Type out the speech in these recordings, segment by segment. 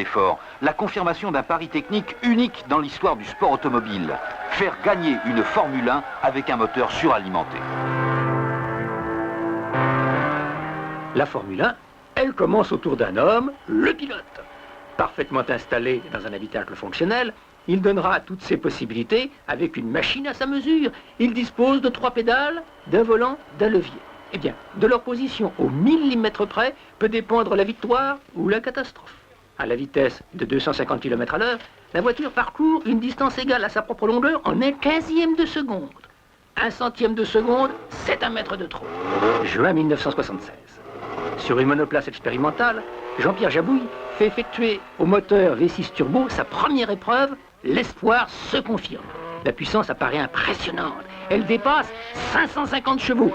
Effort, la confirmation d'un pari technique unique dans l'histoire du sport automobile. Faire gagner une Formule 1 avec un moteur suralimenté. La Formule 1, elle commence autour d'un homme, le pilote. Parfaitement installé dans un habitacle fonctionnel, il donnera toutes ses possibilités avec une machine à sa mesure. Il dispose de 3 pédales, d'un volant, d'un levier. Eh bien, de leur position au millimètre près peut dépendre la victoire ou la catastrophe. À la vitesse de 250 km à l'heure, la voiture parcourt une distance égale à sa propre longueur en 1/15e de seconde. 1/100e de seconde, c'est 1 mètre de trop. Juin 1976. Sur une monoplace expérimentale, Jean-Pierre Jabouille fait effectuer au moteur V6 turbo sa première épreuve. L'espoir se confirme. La puissance apparaît impressionnante. Elle dépasse 550 chevaux.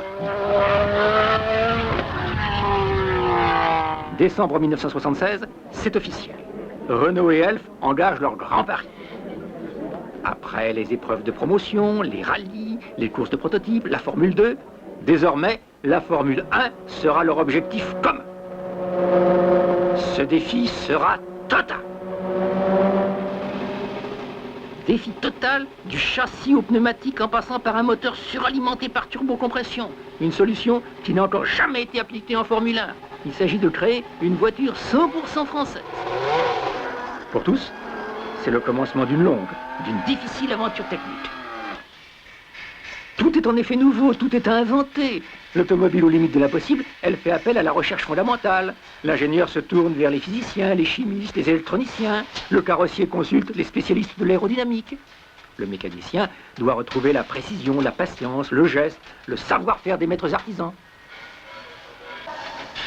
Décembre 1976, c'est officiel. Renault et Elf engagent leur grand pari. Après les épreuves de promotion, les rallyes, les courses de prototypes, la Formule 2, désormais, la Formule 1 sera leur objectif commun. Ce défi sera total. Défi total du châssis au pneumatique en passant par un moteur suralimenté par turbocompression. Une solution qui n'a encore jamais été appliquée en Formule 1. Il s'agit de créer une voiture 100% française. Pour tous, c'est le commencement d'une longue, d'une difficile aventure technique. Tout est en effet nouveau, tout est à inventer. L'automobile aux limites de l'impossible, elle fait appel à la recherche fondamentale. L'ingénieur se tourne vers les physiciens, les chimistes, les électroniciens. Le carrossier consulte les spécialistes de l'aérodynamique. Le mécanicien doit retrouver la précision, la patience, le geste, le savoir-faire des maîtres artisans.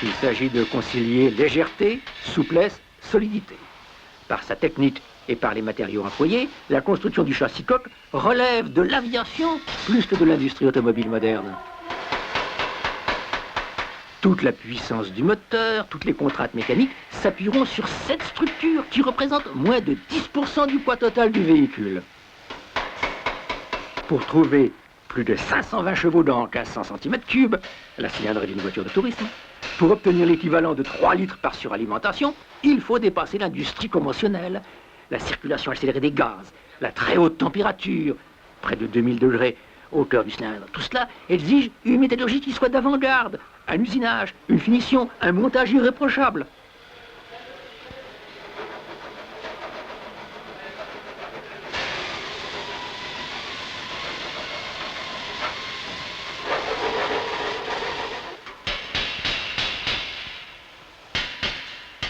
Il s'agit de concilier légèreté, souplesse, solidité. Par sa technique et par les matériaux employés, la construction du châssis coque relève de l'aviation plus que de l'industrie automobile moderne. Toute la puissance du moteur, toutes les contraintes mécaniques s'appuieront sur cette structure qui représente moins de 10% du poids total du véhicule. Pour trouver plus de 520 chevaux dans 1500 cm3, la cylindrée d'une voiture de tourisme, pour obtenir l'équivalent de 3 litres par suralimentation, il faut dépasser l'industrie conventionnelle. La circulation accélérée des gaz, la très haute température, près de 2000 degrés au cœur du cylindre. Tout cela exige une métallurgie qui soit d'avant-garde, un usinage, une finition, un montage irréprochable.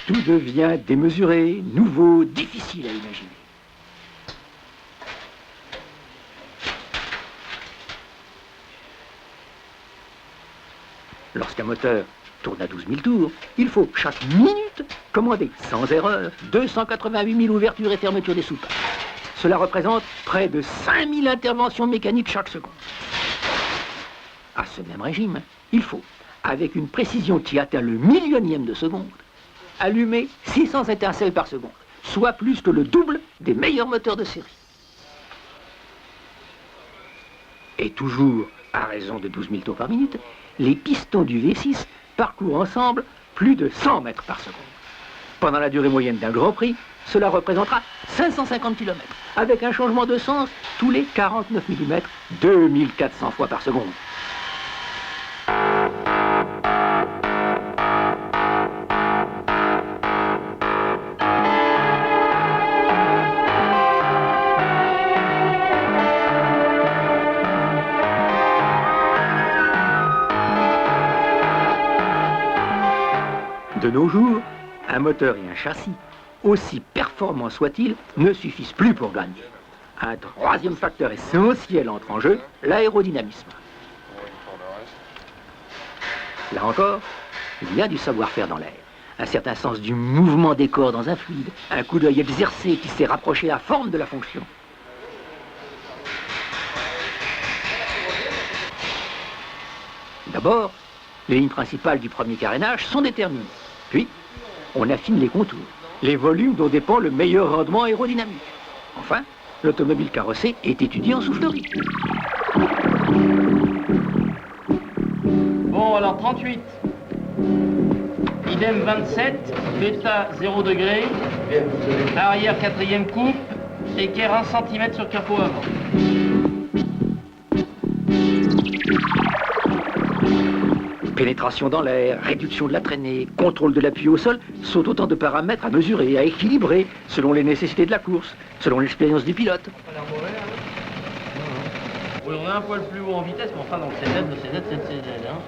Tout devient démesuré, nouveau, difficile à imaginer. Lorsqu'un moteur tourne à 12 000 tours, il faut chaque minute commander sans erreur 288 000 ouvertures et fermetures des soupapes. Cela représente près de 5000 interventions mécaniques chaque seconde. À ce même régime, il faut, avec une précision qui atteint le millionième de seconde, allumer 600 étincelles par seconde, soit plus que le double des meilleurs moteurs de série. Et toujours, à raison de 12 000 tours par minute, les pistons du V6 parcourent ensemble plus de 100 mètres par seconde. Pendant la durée moyenne d'un Grand Prix, cela représentera 550 km, avec un changement de sens tous les 49 mm, 2400 fois par seconde. De nos jours, un moteur et un châssis, aussi performants soient-ils, ne suffisent plus pour gagner. Un troisième facteur essentiel entre en jeu, l'aérodynamisme. Là encore, il y a du savoir-faire dans l'air, un certain sens du mouvement des corps dans un fluide, un coup d'œil exercé qui sait rapprocher la forme de la fonction. D'abord, les lignes principales du premier carénage sont déterminées. Puis, on affine les contours, les volumes dont dépend le meilleur rendement aérodynamique. Enfin, l'automobile carrossée est étudiée en soufflerie. Bon, alors 38. Idem 27, bêta 0 degré. Arrière 4e coupe, équerre 1 cm sur capot avant. Pénétration dans l'air, réduction de la traînée, contrôle de l'appui au sol sont autant de paramètres à mesurer, à équilibrer, selon les nécessités de la course, selon l'expérience du pilote. Oui, on a un poil plus haut en vitesse, mais enfin dans le CZ, le CZ c'est le CZ. Hein.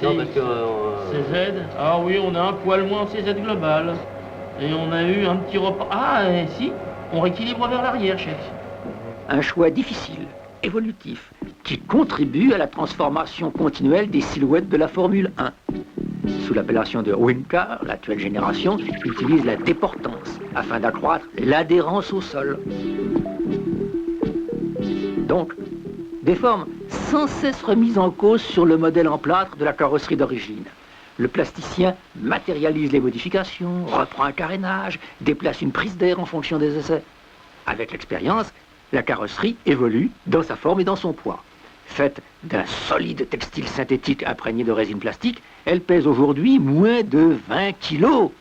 Non, parce que... CZ, ah oui, on a un poil moins en CZ global. Et on a eu un petit repas. Ah, et si, on rééquilibre vers l'arrière, chef. Un choix difficile, évolutif, qui contribue à la transformation continuelle des silhouettes de la Formule 1. Sous l'appellation de Wing-Car, l'actuelle génération utilise la déportance afin d'accroître l'adhérence au sol. Donc, des formes sans cesse remises en cause sur le modèle en plâtre de la carrosserie d'origine. Le plasticien matérialise les modifications, reprend un carénage, déplace une prise d'air en fonction des essais. Avec l'expérience, la carrosserie évolue dans sa forme et dans son poids. Faite d'un solide textile synthétique imprégné de résine plastique, elle pèse aujourd'hui moins de 20 kilos.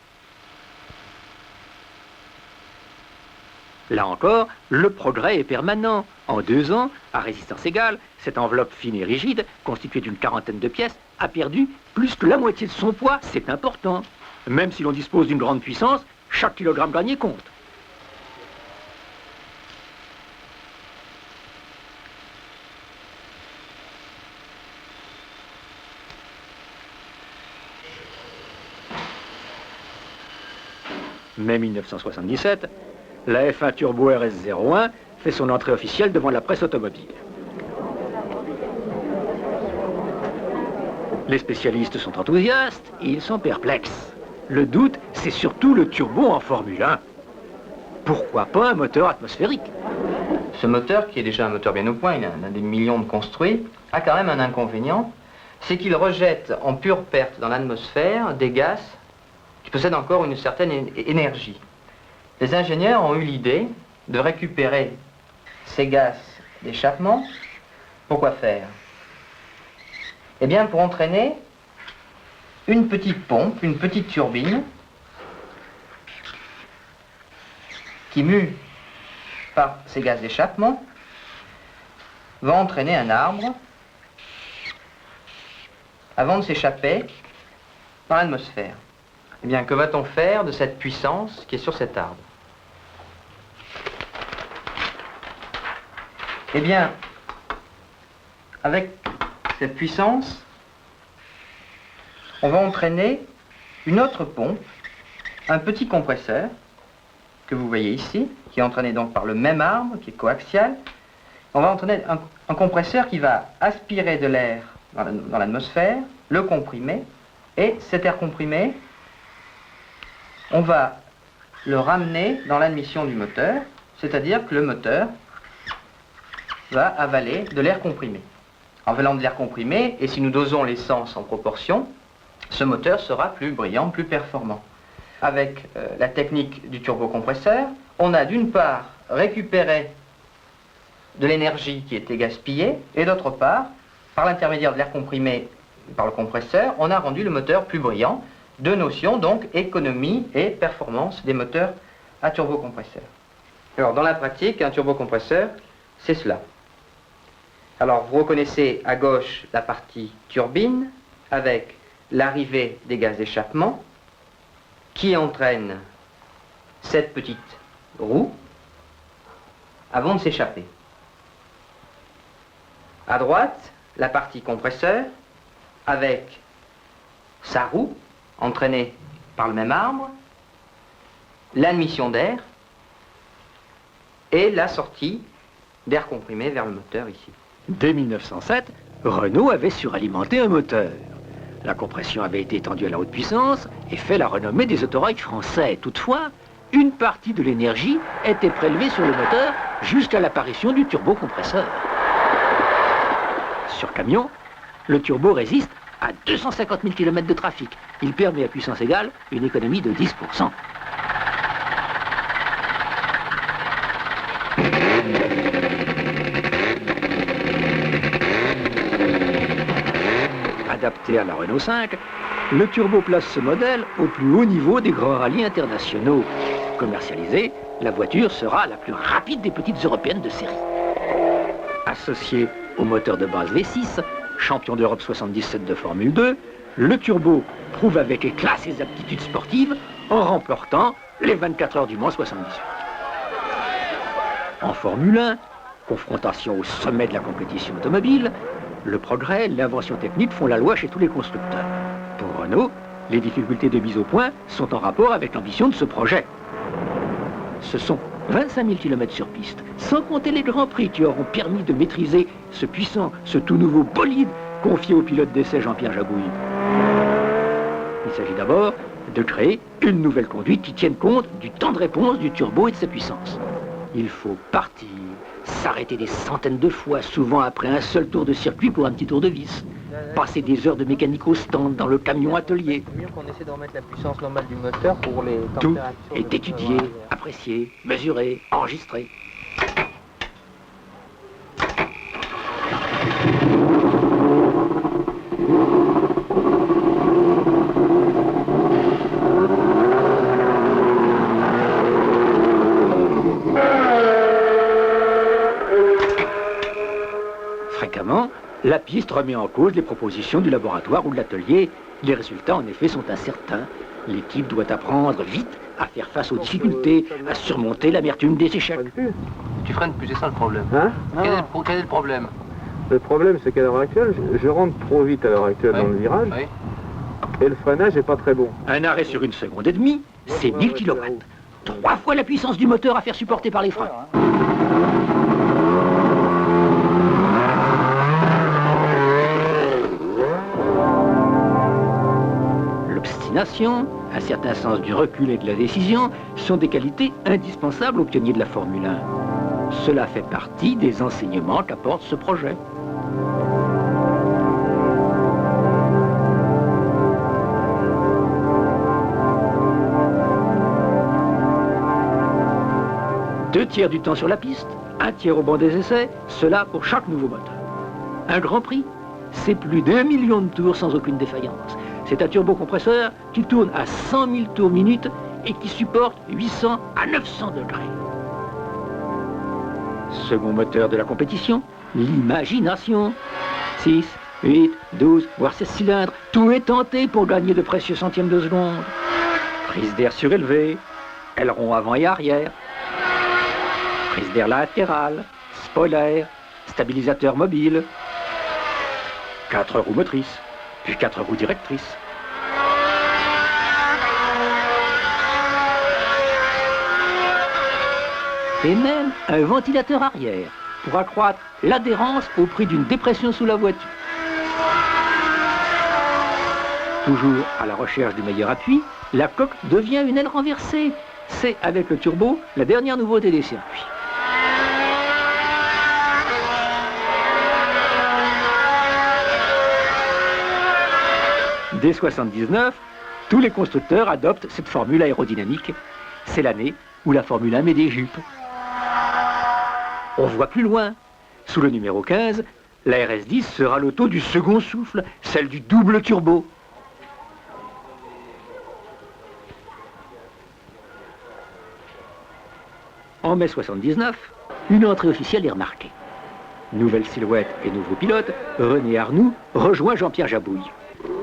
Là encore, le progrès est permanent. En 2 ans, à résistance égale, cette enveloppe fine et rigide, constituée d'une 40aine de pièces, a perdu plus que la moitié de son poids. C'est important. Même si l'on dispose d'une grande puissance, chaque kilogramme gagné compte. Mai 1977, la F1 Turbo RS01 fait son entrée officielle devant la presse automobile. Les spécialistes sont enthousiastes et ils sont perplexes. Le doute, c'est surtout le turbo en Formule 1. Pourquoi pas un moteur atmosphérique? Ce moteur, qui est déjà un moteur bien au point, il en a des millions de construits, a quand même un inconvénient, c'est qu'il rejette en pure perte dans l'atmosphère des gaz qui possèdent encore une certaine énergie. Les ingénieurs ont eu l'idée de récupérer ces gaz d'échappement. Pourquoi faire? Eh bien, pour entraîner une petite pompe, une petite turbine, qui, mue par ces gaz d'échappement, va entraîner un arbre avant de s'échapper dans l'atmosphère. Eh bien, que va-t-on faire de cette puissance qui est sur cet arbre? Eh bien, avec cette puissance, on va entraîner une autre pompe, un petit compresseur, que vous voyez ici, qui est entraîné donc par le même arbre, qui est coaxial. On va entraîner un compresseur qui va aspirer de l'air dans l'atmosphère, le comprimer, et cet air comprimé, on va le ramener dans l'admission du moteur, c'est-à-dire que le moteur va avaler de l'air comprimé. En avalant de l'air comprimé, et si nous dosons l'essence en proportion, ce moteur sera plus brillant, plus performant. Avec la technique du turbocompresseur, on a d'une part récupéré de l'énergie qui était gaspillée, et d'autre part, par l'intermédiaire de l'air comprimé par le compresseur, on a rendu le moteur plus brillant. Deux notions, donc, économie et performance des moteurs à turbocompresseur. Alors, dans la pratique, un turbocompresseur, c'est cela. Alors, vous reconnaissez à gauche la partie turbine, avec l'arrivée des gaz d'échappement, qui entraîne cette petite roue avant de s'échapper. À droite, la partie compresseur, avec sa roue, entraînée par le même arbre, l'admission d'air et la sortie d'air comprimé vers le moteur ici. Dès 1907, Renault avait suralimenté un moteur. La compression avait été étendue à la haute puissance et fait la renommée des autorails français. Toutefois, une partie de l'énergie était prélevée sur le moteur jusqu'à l'apparition du turbocompresseur. Sur camion, le turbo résiste à 250 000 km de trafic. Il permet à puissance égale une économie de 10%. Adapté à la Renault 5, le turbo place ce modèle au plus haut niveau des grands rallyes internationaux. Commercialisée, la voiture sera la plus rapide des petites européennes de série. Associé au moteur de base V6, champion d'Europe 77 de Formule 2, le turbo prouve avec éclat ses aptitudes sportives en remportant les 24 heures du Mans 78. En Formule 1, confrontation au sommet de la compétition automobile, le progrès et l'invention technique font la loi chez tous les constructeurs. Pour Renault, les difficultés de mise au point sont en rapport avec l'ambition de ce projet. Ce sont 25 000 km sur piste, sans compter les grands prix qui auront permis de maîtriser ce puissant, ce tout nouveau bolide confié au pilote d'essai Jean-Pierre Jabouille. Il s'agit d'abord de créer une nouvelle conduite qui tienne compte du temps de réponse du turbo et de sa puissance. Il faut partir, s'arrêter des centaines de fois, souvent après un seul tour de circuit pour un petit tour de vis. Passer des heures de mécanique au stand dans le camion atelier. C'est mieux qu'on essaie de remettre la puissance normale du moteur pour les Tout températures. est étudié, apprécié, mesuré, enregistré. Fréquemment, la piste remet en cause les propositions du laboratoire ou de l'atelier. Les résultats, en effet, sont incertains. L'équipe doit apprendre vite à faire face aux difficultés, à surmonter l'amertume des échecs. Tu freines plus, c'est ça le problème. Hein? Quel est le problème? Le problème, c'est qu'à l'heure actuelle, je rentre trop vite à l'heure actuelle Oui. dans le virage, Oui. et le freinage n'est pas très bon. Un arrêt sur 1 seconde et demie, c'est 1000 km. 3 fois la puissance du moteur à faire supporter par les freins. L'obstination, un certain sens du recul et de la décision sont des qualités indispensables aux pionniers de la Formule 1. Cela fait partie des enseignements qu'apporte ce projet. Deux tiers du temps sur la piste, un tiers au banc des essais, cela pour chaque nouveau moteur. Un Grand Prix, c'est plus d'1 million de tours sans aucune défaillance. C'est un turbocompresseur qui tourne à 100 000 tours minute et qui supporte 800 à 900 degrés. Second moteur de la compétition, l'imagination. 6, 8, 12, voire 16 cylindres, tout est tenté pour gagner de précieux centièmes de seconde. Prise d'air surélevée, aileron avant et arrière, prise d'air latérale, spoiler, stabilisateur mobile, 4 roues motrices, puis 4 roues directrices. Et même un ventilateur arrière pour accroître l'adhérence au prix d'une dépression sous la voiture. Toujours à la recherche du meilleur appui, la coque devient une aile renversée. C'est avec le turbo la dernière nouveauté des circuits. Dès 1979, tous les constructeurs adoptent cette formule aérodynamique. C'est l'année où la Formule 1 met des jupes. On voit plus loin. Sous le numéro 15, la RS10 sera l'auto du second souffle, celle du double turbo. En mai 79, une entrée officielle est remarquée. Nouvelle silhouette et nouveau pilote, René Arnoux rejoint Jean-Pierre Jabouille.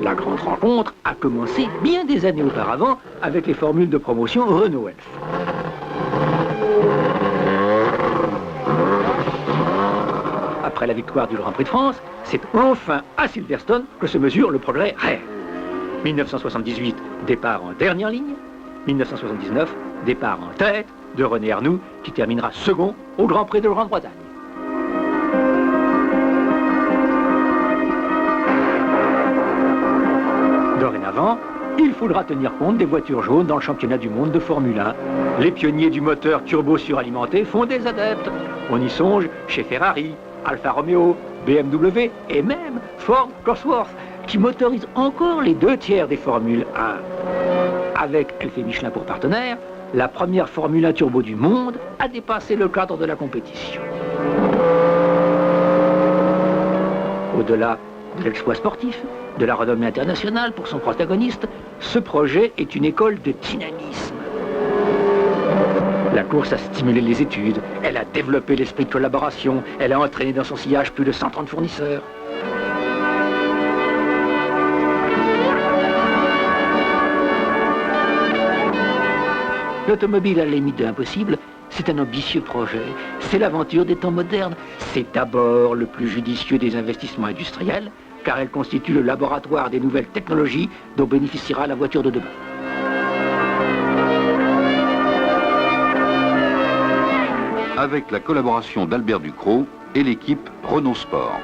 La grande rencontre a commencé bien des années auparavant avec les formules de promotion Renault Elf. Après la victoire du Grand Prix de France, c'est enfin à Silverstone que se mesure le progrès réel. 1978, départ en dernière ligne. 1979, départ en tête de René Arnoux, qui terminera second au Grand Prix de Grande-Bretagne. Dorénavant, il faudra tenir compte des voitures jaunes dans le championnat du monde de Formule 1. Les pionniers du moteur turbo suralimenté font des adeptes. On y songe chez Ferrari, Alfa Romeo, BMW et même Ford Cosworth, qui motorise encore les 2 tiers des Formules 1. Avec Elf et Michelin pour partenaires, la première Formule 1 turbo du monde a dépassé le cadre de la compétition. Au-delà de l'exploit sportif, de la renommée internationale pour son protagoniste, ce projet est une école de dynamisme. La course a stimulé les études, elle a développé l'esprit de collaboration, elle a entraîné dans son sillage plus de 130 fournisseurs. L'automobile à la limite de l'impossible, c'est un ambitieux projet. C'est l'aventure des temps modernes. C'est d'abord le plus judicieux des investissements industriels, car elle constitue le laboratoire des nouvelles technologies dont bénéficiera la voiture de demain. Avec la collaboration d'Albert Ducrot et l'équipe Renault Sport.